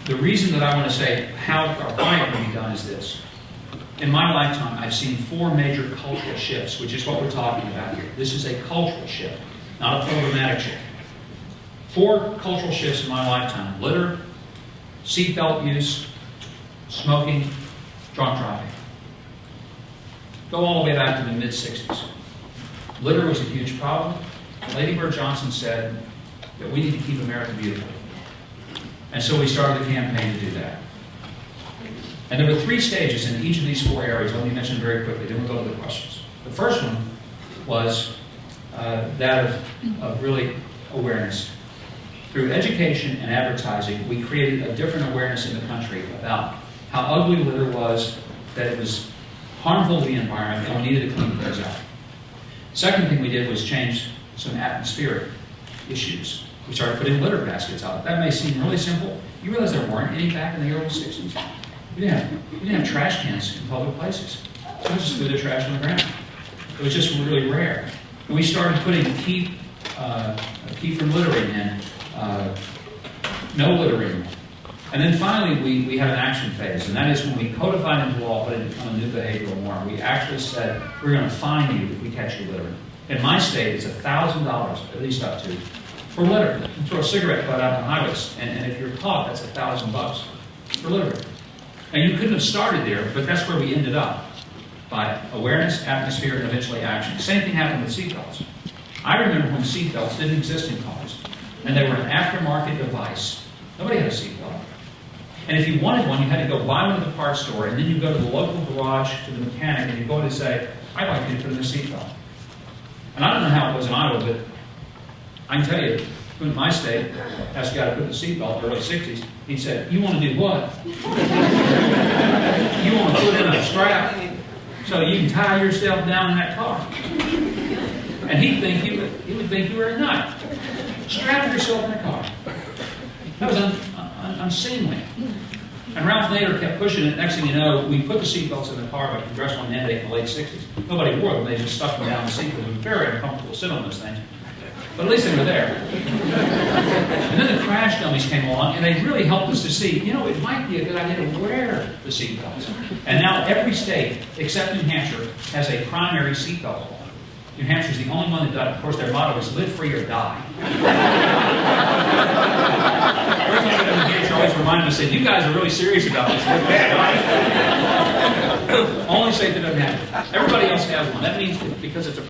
the reason that I want to say how or why it can be done is this. In my lifetime, I've seen 4 major cultural shifts, which is what we're talking about here. This is a cultural shift, not a programmatic shift. 4 cultural shifts in my lifetime: litter, seatbelt use, smoking, drunk driving. Go all the way back to the mid-60s. Litter was a huge problem. Lady Bird Johnson said that we need to keep America beautiful. And so we started a campaign to do that. And there were 3 stages in each of these 4 areas. Let me mention very quickly, then we'll go to the questions. The first one was that of really awareness. Through education and advertising, we created a different awareness in the country about how ugly litter was, that it was harmful to the environment, and we needed to clean things out. Second thing we did was change some atmospheric issues. We started putting litter baskets out. That may seem really simple. You realize there weren't any back in the early 60s? We didn't have trash cans in public places. So we just threw the trash on the ground. It was just really rare. And we started putting keep from littering in, no littering. And then finally, we had an action phase, and that is when we codified into law, but it became a new behavioral norm. We actually said, we're going to fine you if we catch you littering. In my state, it's $1,000, at least up to, for litter. You throw a cigarette butt out on the highways, and if you're caught, that's $1,000 for littering. And you couldn't have started there, but that's where we ended up, by awareness, atmosphere, and eventually action. Same thing happened with seatbelts. I remember when seatbelts didn't exist in cars, and they were an aftermarket device. Nobody had a seatbelt. And if you wanted one, you had to go buy one at the parts store, and then you go to the local garage, to the mechanic, and you go in and say, I'd like you to put in a seatbelt. And I don't know how it was in Iowa, but I can tell you, in my state, asked a guy to put in a seatbelt in the early 60s, he said, you want to do what? You want to put in a strap so you can tie yourself down in that car. And he would think you were a nut. Strap yourself in a car. That was unseemly. And Ralph Nader kept pushing it. Next thing you know, we put the seatbelts in the car by congressional mandate in the late 60s. Nobody wore them. They just stuck them down the seat because it was very uncomfortable to sit on those things. But at least they were there. And then the crash dummies came along, and they really helped us to see, you know, it might be a good idea to wear the seatbelts. And now every state, except New Hampshire, has a primary seatbelt law. New Hampshire's the only one that does. Of course, their motto is live free or die. Every time I go to New Hampshire, I always remind them, say, you guys are really serious about this. Live free or die. Only state that doesn't have it. Everybody else has one. That means because it's a